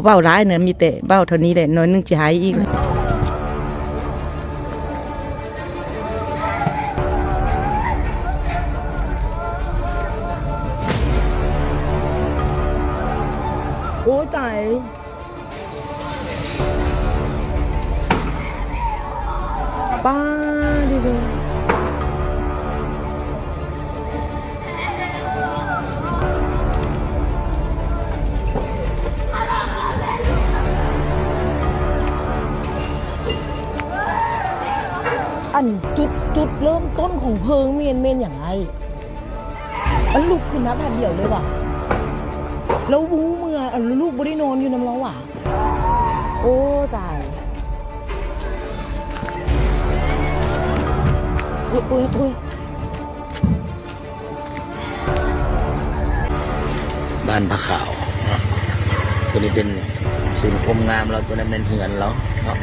เบ้าร้ายเนี่ยมีแต่เบ้าเท่านี้แหละน้อยนึงจะหายอีกโอ้ตายป้าดิเด้อันจุดเริ่มต้นของเพลิงเมนอย่างไรมันลุกขึ้นมาแบบเดียวเลยว่ะแล้วบูเมื่อลูกบ่ได้นอนอยู่น้ำเราว่ะโอ้ตายอุ้ยบ้านพระขาวตัวนี้เป็นศูนย์ความงามเราตัวนั้นเป็นเหือนเราเนาะ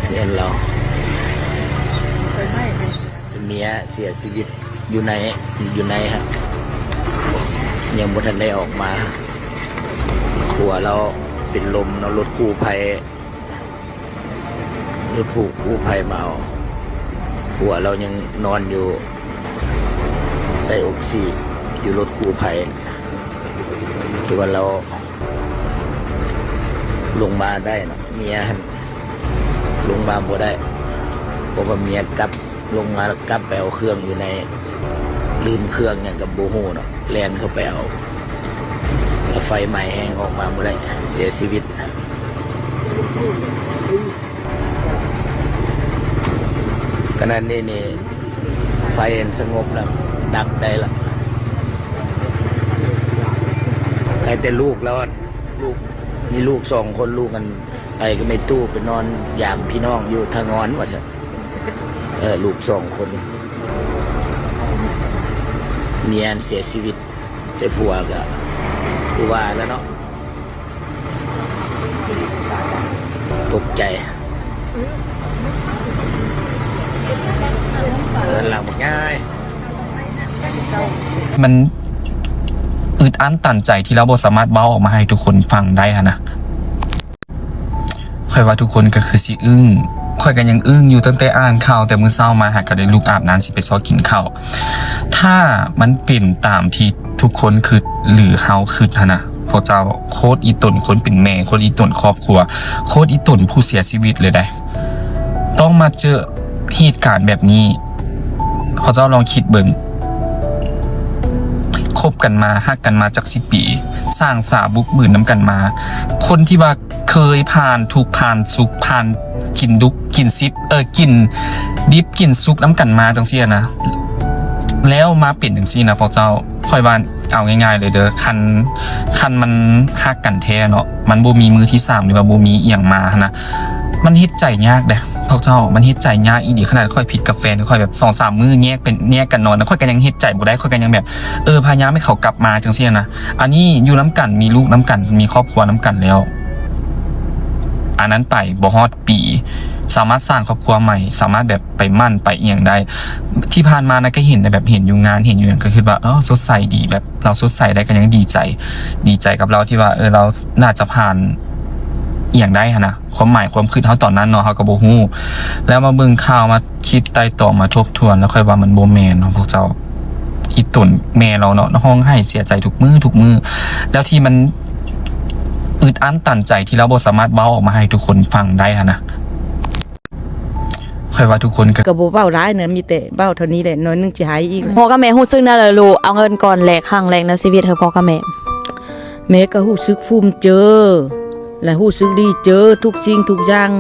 เหือนเราเป็นเมียเสียชีวิตอยู่ในฮะยังบ่ทันได้ออกมาหัวเราเป็นลมเนาะรถกู้ภัยมาเอาหัวเรายังนอนอยู่ใส่ออกซิอยู่รถกู้ภัยตัวเราลงมาได้นะเมียลงมาบ่ได้เพราะว่าเมียกลับลงมากลับไปเอาเครื่องอยู่ในลืมเครื่องเนี่ยกับโบโฮเนาะแลนเข้าไปเอาแล้วไฟใหม่แห้งออกมาบ่ได้เสียชีวิตขณะนี้นี่ไฟสงบแล้วดับได้ละใครแต่ลูกแล้วลูกมีลูก2 คนลูกกันไปก็ไม่ตู้ไปนอนยามพี่น้องอยู่ทางงอนว่าซะลูก2 คนเมียเสียชีวิตแต่ผัวก็คือว่าแล้วเนาะตกใจเดินหลังง่ายมันอึดอั้นตันใจที่เราบ่สามารถเบ้าออกมาให้ทุกคนฟังได้ฮะนะค่อยว่าทุกคนก็คือสิอึ้งค่อยกันยังอึ้งอยู่ตั้งแต่อ่านข่าวแต่มื้อเช้ามาหาก็ได้ลูกอาบน้ำสิไปซอกกินข้าวถ้ามันเป็นตามที่ทุกคนคิดหรือเฮาคิดฮะนะพระเจ้าโคตรอีตนคนเป็นแม่โคตรอีตนครอบครัวโคตรอีตนผู้เสียชีวิตเลยได้ต้องมาเจอเหตุการณ์แบบนี้พระเจ้าลองคิดเบิ่งคบกันมาฮักกันมาจาก10 ปีสร้างสาบุกบืนน้ำกันมาคนที่ว่าเคยผ่านทุกผ่านสุขผ่านกินดุกกินซิปกินดิบกินซุกน้ำกันมาจังซี่นะแล้วมาเปลี่ยนจังซี่นะพระเจ้าค่อยว่าเอาง่ายๆเลยเด้อคันมันฮักกันแท้เนาะมันบ่มีมือที่3หรือว่าบ่มีอีหยังมานะมันเฮ็ดใจยากเด้พระเจ้ามันเฮ็ดใจยากอีหลีขนาดค่อยผิดกับแฟนค่อยแบบ 2-3 มื้อแยกกันนอนแล้วค่อยก็ยังเฮ็ดใจบ่ได้ค่อยก็ยังแบบพยายามให้เขากลับมาจังซี่นะอันนี้อยู่น้ำกันมีลูกน้ำกันมีครอบครัวน้ำกันแล้วอันนั้นไปบ่ฮอดปีสามารถสร้างครอบครัวใหม่สามารถแบบไปมั่นไปเอียงได้ที่ผ่านมานะก็เห็นแบบเห็นอยู่งานเห็นอยู่ก็คือว่าสดใสดีแบบเราสดใสได้ก็ยังดีใจกับเราที่ว่าเราน่าจะผ่านเอียงได้นะความหมายความคิดเฮาตอนนั้นเนาะเฮาก็บ่ฮู้แล้วมาเบิ่งข่าวมาคิดไต่ตองมาทบทวนแล้วค่อยว่ามันบ่แม่นเนาะพวกเจ้าอีตุ่นแม่เราเนาะห้องให้เสียใจทุกมื้อแล้วที่มันอึดอั้นตันใจที่เราบ่สามารถเบ้าออกมาให้ทุกคนฟังได้ฮะนะค่อยว่าทุกคนก็บ่เบ้าร้ายเนี่ยมีแต่เบ้าเท่านี้แหละน้อยนึงจะหายอีกพ่อกับแม่ฮู้ซึ้งได้เลยลูกเอาเงินก่อนแลกครั้งแรกในชีวิตเธอพ่อกับแม่ก็ฮู้สึกภูมิเจอและฮู้สึกดีเจอทุกสิ่งทุกอย่าง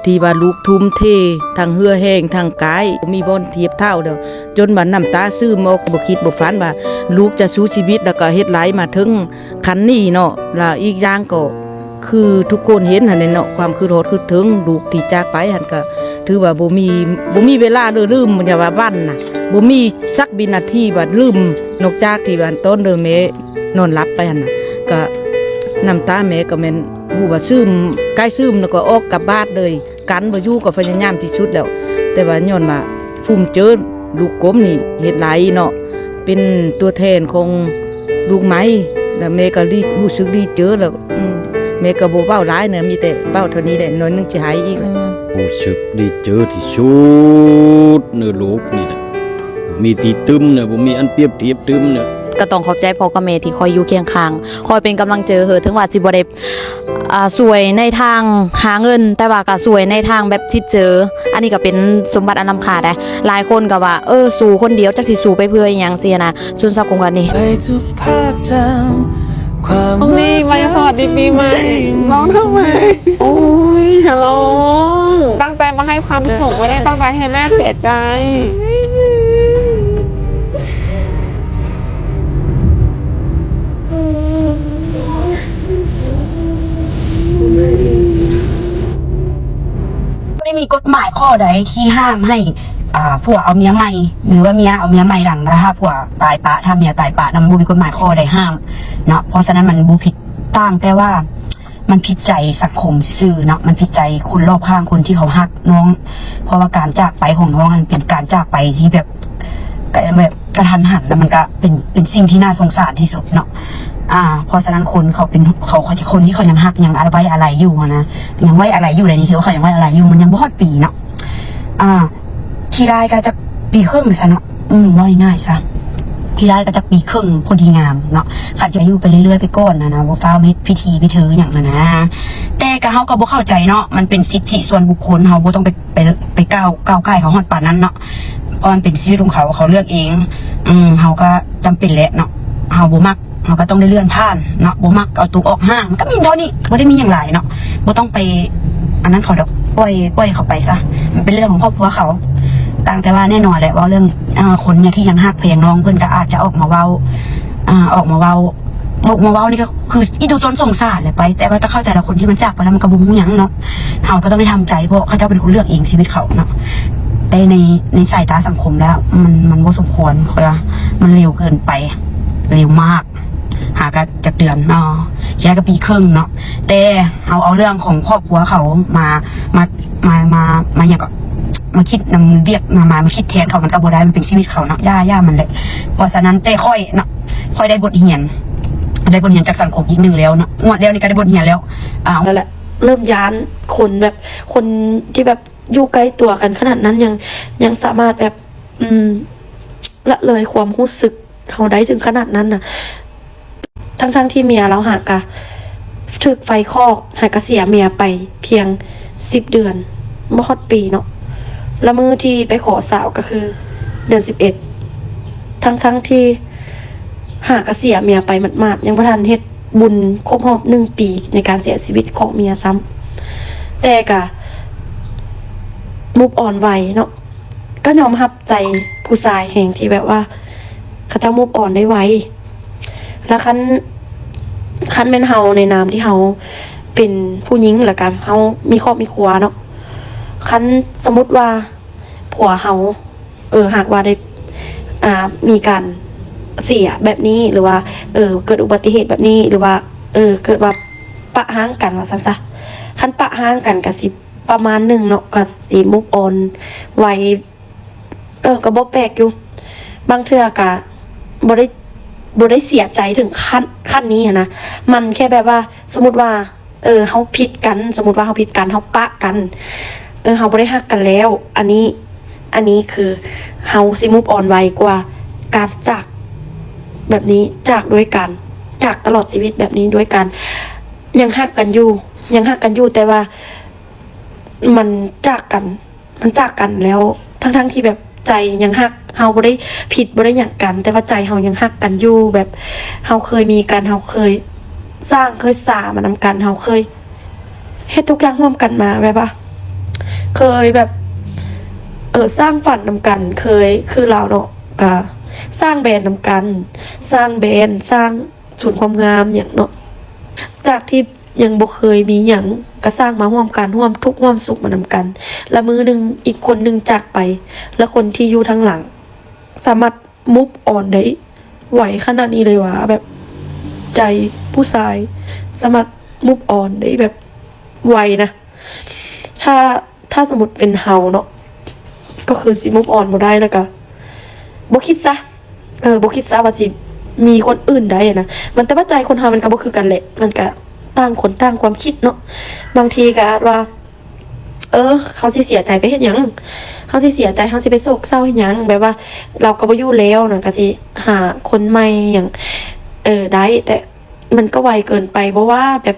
ที่ว่าลูกทุ่มเททั้งเหือแห้งทั้งกายมีบ่อนเทียบเท่าเด้อจนว่าน้ำตาซึมออกบ่คิดบ่ฝันว่าลูกจะสู้ชีวิตแล้วก็เฮ็ดหลายมาถึงคันนี้เนาะแล้วอีกอย่างก็คือทุกคนเห็นหั่นเนาะความคือโหดคือถึงลูกที่จากไปหั่นก็ถือว่าบ่มีเวลาลืมอย่าว่าวันน่ะบ่มีสักวินาทีว่าลืมนอกจากที่ว่าต้นเด้อแม่นอนหลับไปหั่นน่ะก็น้ำตาแม่ก็แม่นฮู้ว่าซึมใกล้ซึมแล้วก็ออกกลับบ้านเลยกันบ่อยู่ก็พยายามที่สุดแล้วแต่ว่าย้อนว่าฟุ่มเจอลูกกลมนี่เฮ็ดหลายเนาะเป็นตัวแทนของลูกไม้แล้วแม่ก็รู้สึกดีเจอแล้ว แม่ก็บ่เว้าหลายเน่ะมีแต่เว้าเท่านี้แหละน้อยนึงสิหายอีกแหละ รู้สึกดีเจอที่สุดในโลกนี่นะบ่มีตีตึมเนี่ยบ่มีอันเปรียบเทียบตึมเนี่ย ก็ต้องขอบใจพ่อกับแม่ที่คอยอยู่เคียงข้างคอยเป็นกำลังเจอถึงว่าสิบ่ได้สวยในทางหาเงิน แต่ว่าก็สวยในทางแบบจิตเจอ อันนี้ก็เป็นสมบัติอันล้ำค่าได้หลายคนก็ว่าสู้คนเดียวจักสิสู้ไปเพื่ออิหยังเสียนะส่วนสักกงกันนี่ ไปทุกภาพจำความ น้องนี่มาสวัสดีปีใหม่ร้องทำไม โอ้ยอย่าร้องตั้งใจมาให้ความสุขไม่ได้ตั้งใจให้แม่เสียใจ ไม่ได้มีกฎหมายข้อใดที่ห้ามให้ผัวเอาเมียใหม่หรือว่าเมียเอาเมียใหม่หลังนะคะผัวตายปะถ้าเมียตายปะนำบูมีกฎหมายข้อใดห้ามเนาะเพราะฉะนั้นมันบูผิดต่างแต่ว่ามันผิดใจสังคมซื่อๆเนาะมันผิดใจคนรอบข้างคนที่เขาฮักน้อง เพราะว่าการจากไปของน้องมันเป็นการจากไปที่แบบกระทันหันแล้วมันก็เป็นสิ่งที่น่าสงสารที่สุดเนาะเพราะฉะนั้นคนเขาเป็นเขาคนที่เขายังฮักยังไว้อะไรอยู่นะยังไว้อะไรอยู่ในนี้ถือว่าเขายังไว้อะไรอยู่มันยังบ่ฮอดปีเนาะขี้รายก็จะปีครึ่งซะเนาะว่าง่ายๆซะขี้รายก็จะปีครึ่งพอดีงามเนาะขัดจะอยู่ไปเรื่อยๆไปก่อนนะบ่ฟ้าวเฮ็ดพิธีพิเธออย่างนั้นนะแต่ก็เฮาก็บ่เข้าใจเนาะมันเป็นสิทธิส่วนบุคคลเฮาบ่ต้องไปก้าวใกล้เขาฮอดปานนั้นเนาะเพราะมันเป็นชีวิตของเขาเลือกเองเฮาก็จำเป็นแหละเนาะเฮาบ่มักเราก็ต้องได้เลื่อนผ่านเนาะบ่มักเอาตัวออกห้างมันก็มีบ่นี่บ่ได้มีอย่างไรเนาะบ่ต้องไปอันนั้นเขาดอกปล่อยเขาไปซะมันเป็นเรื่องของครอบครัวเขาต่างแต่ว่าแน่นอนแหละว่าเรื่องคนเนี่ยที่ยังฮักเพลงน้องเพิ่นก็อาจจะออกมาเว้านี่ก็คืออีดูต้นสงสารแหละไปแต่ว่าถ้าเข้าใจแล้วคนที่มันจากไปแล้วมันก็บ่ฮู้หยังเนาะเฮาก็ต้องได้ทำใจเพราะเขาเจ้าเป็นคนเลือกเองชีวิตเขาเนาะแต่ในสายตาสังคมแล้วมันบ่สมควรคือมันเร็วเกินไปเร็วมากหากันจากเดือนเนาะแค่ก็ปีครึ่งเนาะแต่เอาเรื่องของครอบครัวเขามาอย่างก็มาคิดนำเรียกมาคิดแทนเขามันก็บ่ได้มันเป็นชีวิตเขาเนาะย่ามันเลยเพราะฉะนั้นแต่ค่อยได้บทเรียนจากสังคมอีกหนึ่งแล้วเนาะงวดแล้วนี่ก็ได้บทเรียนแล้วนั่นแหละเริ่มย้านคนแบบคนที่แบบอยู่ใกล้ตัวกันขนาดนั้นยังสามารถแบบละเลยความรู้สึกเขาได้ถึงขนาดนั้นน่ะทั้งที่เมียเราหากะถึกไฟคอกหากะเสียเมียไปเพียง10 เดือนบ่ฮอดปีเนาะแล้วมือที่ไปขอสาวก็คือเดือน11ทั้งที่หากะเสียเมียไปหมาดๆยังบ่ทันเฮ็ดบุญครบรอบ1 ปีในการเสียชีวิตของเมียซ้ำแต่กะมุฟออนไวเนาะก็ยอมรับใจผู้ชายแห่งที่แบบว่าเขาจะมุฟออนได้ไวแล้วคันเป็นเฮาในนามที่เฮาเป็นผู้หญิงแล้วกันเฮามีครอบมีครัวเนาะคันสมมุติว่าผัวเฮาหากว่าได้มีการเสียแบบนี้หรือว่าเกิดอุบัติเหตุแบบนี้หรือว่าเกิดว่าปะห้างกันว่าซั่นซะคันปะห้างกันก็สิประมาณนึงเนาะก็สิมุฟออนไวก็บ่แปลกอยู่บางเทื่อก็บ่ได้เสียใจถึงขั้นนี้นะมันแค่แบบว่าสมมติว่าเฮาผิดกันสมมติว่าเฮาผิดกันเฮาปะกันเฮาบ่ได้ฮักกันแล้วอันนี้คือเฮาสิมูฟออนไวกว่าการจากแบบนี้จากด้วยกันจากตลอดชีวิตแบบนี้ด้วยกันยังฮักกันอยู่แต่ว่ามันจากกันแล้วทั้งที่แบบใจยังฮักเฮาบ่ได้ผิดบ่ได้หยังกันแต่ว่าใจเฮายังฮักกันอยู่แบบเฮาเคยมีกันเฮาเคยสร้างเคยสร้างมานำกันเฮาเคยเฮ็ดทุกอย่างร่วมกันมาแบบว่าเคยแบบสร้างฝันนำกันเคยคือเราเนาะก็สร้างแบรนด์นำกันสร้างแบรนด์สร้างศูนย์ความงามอย่างเนาะจากที่ยังบ่เคยมีหยังก็สร้างมาร่วมกันร่วมทุกข์ร่วมสุขมานำกันแล้วมือนึงอีกคนนึงจากไปแล้วคนที่อยู่ทางหลังสามารถมุฟออนได้ไหวขนาดนี้เลยว่าแบบใจผู้ชายสามารถมุฟออนได้แบบไวนะถ้าสมมติเป็นเฮาเนาะก็คือสิมุฟออนบ่ได้แล้วก็บ่คิดซะว่าสิมีคนอื่นได้นะมันแต่ว่าใจคนเฮามันก็บ่คือกันแหละมันก็ ต่างคนต่างความคิดเนาะบางทีก็อาจว่า เขาสิเสียใจไปเฮ็ดหยังเขาสิเสียใจเขาสิไปโศกเศร้าเฮ็ดหยังแบบว่า เราก็บ่อยู่แล้วนะก็สิหาคนใหม่อย่างได้แต่มันก็ไวเกินไปเพราะว่าแบบ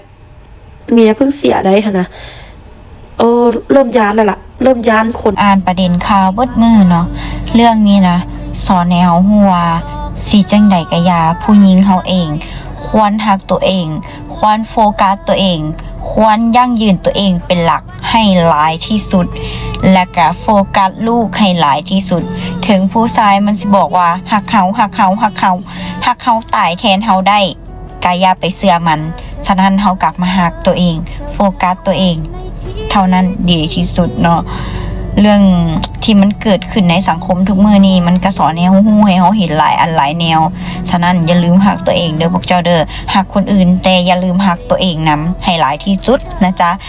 เมียเพิ่งเสียได้ค่ะนะเริ่มย้านแล้วล่ะเริ่มย้านคน อ่านประเด็นข่าวเบิดมือเนาะเรื่องนี้นะสอนแนวหัวสิจังใดกะยาผู้หญิงเขาเอง ควรหักตัวเอง ควรโฟกัสตัวเอง ควรยั่งยืนตัวเองเป็นหลักให้หลายที่สุด และก็โฟกัสลูกให้หลายที่สุด ถึงผู้ชายมันสิบอกว่าหักเขาตายแทนเขาได้กายาไปเสือมันฉะนั้นเขากลับมาหักตัวเองโฟกัสตัวเองเท่านั้นดีที่สุดเนาะเรื่องที่มันเกิดขึ้นในสังคมทุกมื้อนี้มันก็สอนแนวฮู้ให้เขาเห็นหลายอันหลายแนวฉะนั้นอย่าลืมหักตัวเองเด้อพวกเจ้าเด้อหักคนอื่นแต่อย่าลืมหักตัวเองนำให้หลายที่สุดนะจ๊ะ